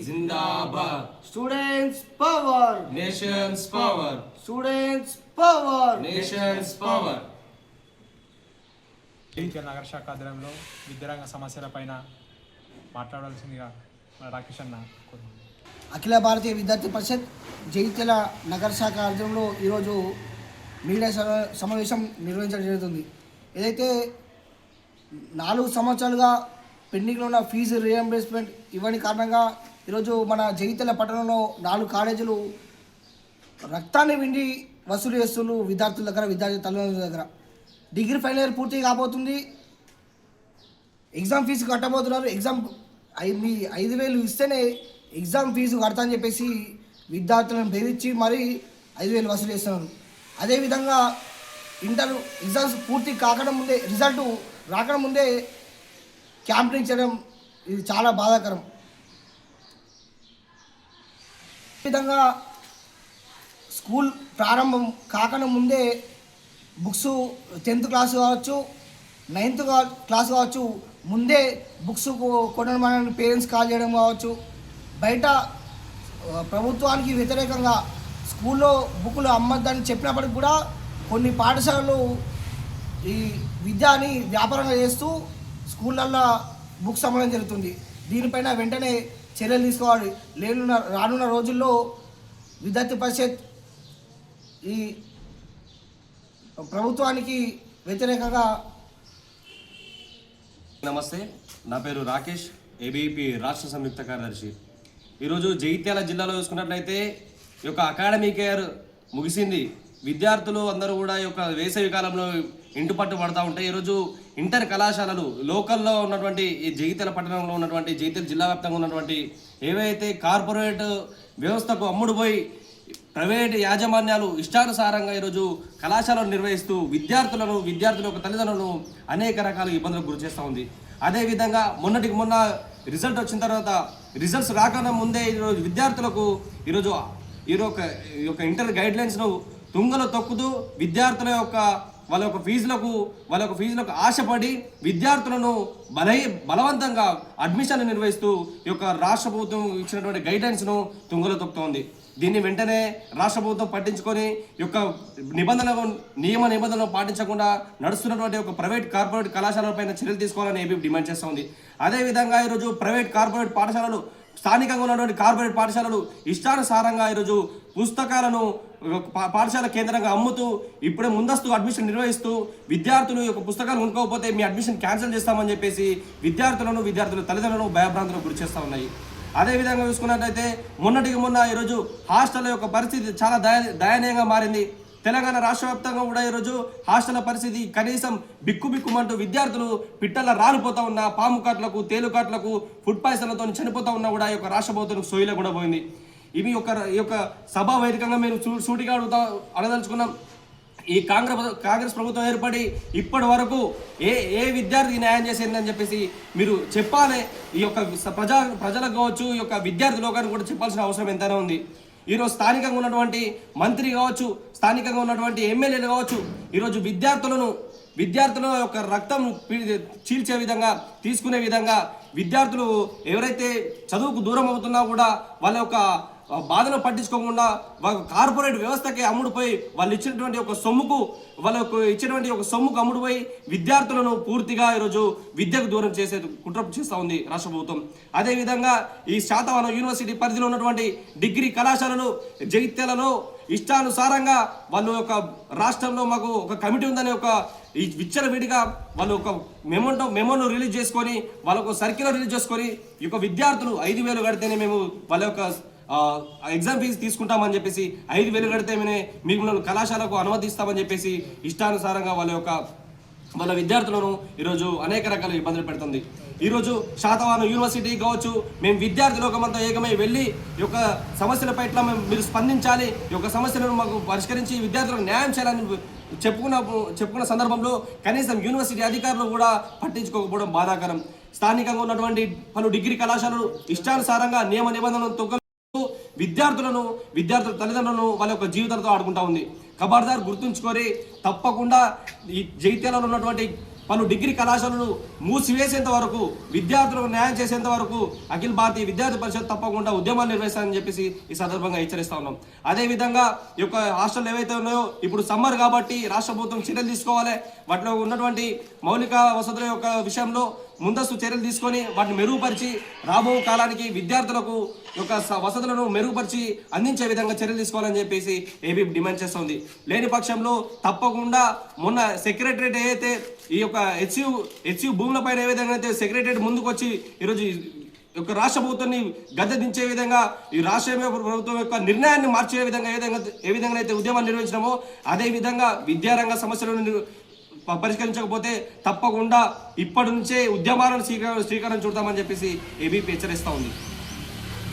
जिंदाबाद। Students power, Nations power, students power, Nations power. నగర శాఖ ఆధ్వర్యంలో విద్యారంగ సమస్యలపైన మాట్లాడాల్సిందిగా రాకేష్ అన్న. అఖిల భారతీయ విద్యార్థి పరిషత్ జగిత్యాల నగర శాఖ ఆధ్వర్యంలో ఈరోజు మీడియా సమావేశం నిర్వహించడం జరుగుతుంది. ఏదైతే 4 సంవత్సరాలుగా పెండింగ్లో ఉన్న ఫీజు రీఎంబర్స్మెంట్ ఇవ్వని కారణంగా ఈరోజు మన జగిత్యాల పట్టణంలో 4 కాలేజీలు రక్తాన్ని విండి వసూలు చేస్తున్నారు విద్యార్థుల దగ్గర, విద్యార్థి తల్లిదండ్రుల దగ్గర. డిగ్రీ ఫైనల్ ఇయర్ పూర్తి కాబోతుంది, ఎగ్జామ్ ఫీజు కట్టబోతున్నారు. ఎగ్జామ్ మీ 5,000 ఇస్తేనే ఎగ్జామ్ ఫీజు కడతా అని చెప్పేసి విద్యార్థులను బెదిరించి మరీ 5,000 వసూలు చేస్తున్నారు. అదేవిధంగా ఇంటర్ ఎగ్జామ్స్ పూర్తి కాకుండా ముందే, రిజల్ట్ రాకుండా ముందే క్యాంపెయినింగ్ చేయడం ఇది చాలా బాధాకరం. ఈ విధంగా స్కూల్ ప్రారంభం కాకుండా ముందే బుక్స్ 10th క్లాస్ కావచ్చు, 9th క్లాస్ కావచ్చు, ముందే బుక్స్ కొనమని పేరెంట్స్ కాల్ చేయడం కావచ్చు. బయట ప్రభుత్వానికి వ్యతిరేకంగా స్కూల్లో బుక్కులు అమ్మద్దని చెప్పినప్పటికి కూడా కొన్ని పాఠశాలలు ఈ విద్యని వ్యాపారంగా చేస్తూ స్కూళ్ళల్లో బుక్స్ అమ్మడం జరుగుతుంది. దీనిపైన వెంటనే చర్యలు తీసుకోవాలి. రానున్న రోజుల్లో విద్యార్థి పరిషత్ ఈ ప్రభుత్వానికి వ్యతిరేకంగా. నమస్తే, నా పేరు రాకేష్, ఏబీపీ రాష్ట్ర సంయుక్త కార్యదర్శి. ఈరోజు జగిత్యాల జిల్లాలో చూసుకున్నట్లయితే ఈ యొక్క అకాడమిక్ ఇయర్ ముగిసింది. విద్యార్థులు అందరూ కూడా ఈ యొక్క వేసవి కాలంలో ఇంటి పట్టు పడుతూ ఉంటాయి. ఈరోజు ఇంటర్ కళాశాలలు లోకల్లో ఉన్నటువంటి ఈ జగిత్యాల పట్టణంలో ఉన్నటువంటి జగిత్యాల జిల్లా వ్యాప్తంగా ఉన్నటువంటి ఏవైతే కార్పొరేట్ వ్యవస్థకు అమ్ముడుపోయి ప్రైవేట్ యాజమాన్యాలు ఇష్టానుసారంగా ఈరోజు కళాశాలను నిర్వహిస్తూ విద్యార్థుల యొక్క తల్లిదండ్రులను అనేక రకాల ఇబ్బందులకు గురి చేస్తూ ఉంది. అదేవిధంగా మొన్నటికి మొన్న రిజల్ట్ వచ్చిన తర్వాత రిజల్ట్స్ రాకుండా ముందే ఈరోజు విద్యార్థులకు ఈరోజు ఈ యొక్క ఇంటర్ గైడ్లైన్స్ను తుంగలో తొక్కుతూ విద్యార్థుల యొక్క వాళ్ళ యొక్క ఫీజులకు ఆశపడి విద్యార్థులను బలవంతంగా అడ్మిషన్లు నిర్వహిస్తూ ఈ యొక్క రాష్ట్ర ప్రభుత్వం ఇచ్చినటువంటి గైడ్లైన్స్ను తుంగలో తొక్కుతోంది. దీన్ని వెంటనే రాష్ట్ర ప్రభుత్వం పట్టించుకొని యొక్క నియమ నిబంధనలు పాటించకుండా నడుస్తున్నటువంటి ఒక కార్పొరేట్ కళాశాలలపైన చర్యలు తీసుకోవాలని ఏబీ డిమాండ్ చేస్తూ ఉంది. అదేవిధంగా ఈరోజు కార్పొరేట్ పాఠశాలలు, స్థానికంగా ఉన్నటువంటి కార్పొరేట్ పాఠశాలలు ఇష్టానుసారంగా ఈరోజు పుస్తకాలను పాఠశాల కేంద్రంగా అమ్ముతూ ఇప్పుడే ముందస్తు అడ్మిషన్ నిర్వహిస్తూ విద్యార్థులు యొక్క పుస్తకాలు కొనుక్కోకపోతే మీ అడ్మిషన్ క్యాన్సిల్ చేస్తామని చెప్పేసి విద్యార్థుల తల్లిదండ్రులను భయభ్రాంతులకు గురి చేస్తూ ఉన్నాయి. అదేవిధంగా చూసుకున్నట్లయితే మొన్నటికి మొన్న ఈరోజు హాస్టల్ యొక్క పరిస్థితి చాలా దయనీయంగా మారింది. తెలంగాణ రాష్ట్ర వ్యాప్తంగా కూడా ఈరోజు హాస్టల్ పరిస్థితి కనీసం బిక్కుమంటూ విద్యార్థులు పిట్టల రాలిపోతూ ఉన్న, పాము కాట్లకు, తేలుకాట్లకు, ఫుడ్ పాయిజన్లతో చనిపోతూ ఉన్నా కూడా ఈ యొక్క రాష్ట్ర ప్రభుత్వం సోయిలో కూడా పోయింది. ఈ యొక్క సభా వేదికగా మేము సూటిగా అడగదలుచుకున్నాం. ఈ కాంగ్రెస్ ప్రభుత్వం ఏర్పడి ఇప్పటి వరకు ఏ విద్యార్థికి న్యాయం చేసిందని చెప్పేసి మీరు చెప్పాలి. ఈ యొక్క ప్రజలకు కావచ్చు, ఈ యొక్క విద్యార్థి లోకానికి కూడా చెప్పాల్సిన అవసరం ఎంతైనా ఉంది. ఈరోజు స్థానికంగా ఉన్నటువంటి మంత్రి కావచ్చు, స్థానికంగా ఉన్నటువంటి ఎమ్మెల్యేలు కావచ్చు, ఈరోజు విద్యార్థుల యొక్క రక్తం చీల్చే విధంగా, తీసుకునే విధంగా విద్యార్థులు ఎవరైతే చదువుకు దూరం అవుతున్నా కూడా వాళ్ళ యొక్క బాధను పట్టించుకోకుండా వాళ్ళ కార్పొరేట్ వ్యవస్థకి అమ్ముడుపోయి వాళ్ళకు ఇచ్చినటువంటి ఒక సొమ్ముకు అమ్ముడుపోయి విద్యార్థులను పూర్తిగా ఈరోజు విద్యకు దూరం కుట్ర చేస్తూ ఉంది రాష్ట్ర ప్రభుత్వం. అదేవిధంగా ఈ శాతవాహన యూనివర్సిటీ పరిధిలో ఉన్నటువంటి డిగ్రీ కళాశాలలు జగిత్యాలలో ఇష్టానుసారంగా వాళ్ళు ఒక రాష్ట్రంలో మాకు ఒక కమిటీ ఉందని ఒక ఈ విచ్చలవిడిగా వాళ్ళు ఒక మెమోను రిలీజ్ చేసుకొని వాళ్ళకు సర్క్యులర్ రిలీజ్ చేసుకొని ఈ యొక్క విద్యార్థులు 5,000 కడితేనే మేము వాళ్ళ యొక్క ఎగ్జామ్ ఫీజు తీసుకుంటామని చెప్పేసి, 5,000 కడితే మీకు కళాశాలకు అనుమతిస్తామని చెప్పేసి ఇష్టానుసారంగా వాళ్ళ విద్యార్థులను ఈరోజు అనేక రకాల ఇబ్బందులు పెడుతుంది. ఈరోజు శాతవాహన యూనివర్సిటీ కావచ్చు, మేము విద్యార్థి లోకమంతా ఏకమై వెళ్ళి ఈ యొక్క సమస్యల పట్ల మీరు స్పందించాలి, ఈ యొక్క సమస్యలను మాకు పరిష్కరించి విద్యార్థులకు న్యాయం చేయాలని చెప్పుకున్న సందర్భంలో కనీసం యూనివర్సిటీ అధికారులు కూడా పట్టించుకోకపోవడం బాధాకరం. స్థానికంగా ఉన్నటువంటి పలు డిగ్రీ కళాశాలలు ఇష్టానుసారంగా నియమ నిబంధనలను విద్యార్థుల తల్లిదండ్రులను వాళ్ళ యొక్క జీవితాలతో ఆడుకుంటా ఉంది. ఖబర్దార్ గుర్తుంచుకొని తప్పకుండా ఈ జగిత్యాలలో ఉన్నటువంటి పలు డిగ్రీ కళాశాలలు మూసివేసేంత వరకు, విద్యార్థులకు న్యాయం చేసేంత వరకు అఖిల భారతీయ విద్యార్థి పరిషత్ తప్పకుండా ఉద్యమాలు నిర్వహిస్తారని చెప్పేసి ఈ సందర్భంగా హెచ్చరిస్తా ఉన్నాం. అదేవిధంగా ఈ యొక్క హాస్టల్ ఏవైతే ఉన్నాయో ఇప్పుడు సమ్మర్ కాబట్టి రాష్ట్ర ప్రభుత్వం చర్యలు తీసుకోవాలి. వాటిలో ఉన్నటువంటి మౌలిక వసతుల యొక్క విషయంలో ముందస్తు చర్యలు తీసుకొని వాటిని మెరుగుపరిచి రాబో కాలానికి విద్యార్థులకు యొక్క వసతులను మెరుగుపరిచి అందించే విధంగా చర్యలు తీసుకోవాలని చెప్పేసి ఏబీ డిమాండ్ చేస్తుంది. లేని పక్షంలో తప్పకుండా మొన్న సెక్రటరేట్ ఏదైతే ఈ యొక్క హెచ్యు భూములపైన ఏ విధంగా అయితే సెక్రటరేట్ ముందుకు వచ్చి ఈరోజు యొక్క రాష్ట్ర ప్రభుత్వాన్ని గద్దె దించే విధంగా ఈ రాష్ట్ర ప్రభుత్వం యొక్క నిర్ణయాన్ని మార్చే విధంగా ఏ విధంగా అయితే ఉద్యమాన్ని నిర్వహించినామో అదే విధంగా విద్యారంగ సమస్యలను పరిష్కరించకపోతే తప్పకుండా ఇప్పటి నుంచే ఉద్యమాలను శ్రీకారం చుడతామని చెప్పేసి ఏబీపీ హెచ్చరిస్తూ ఉంది.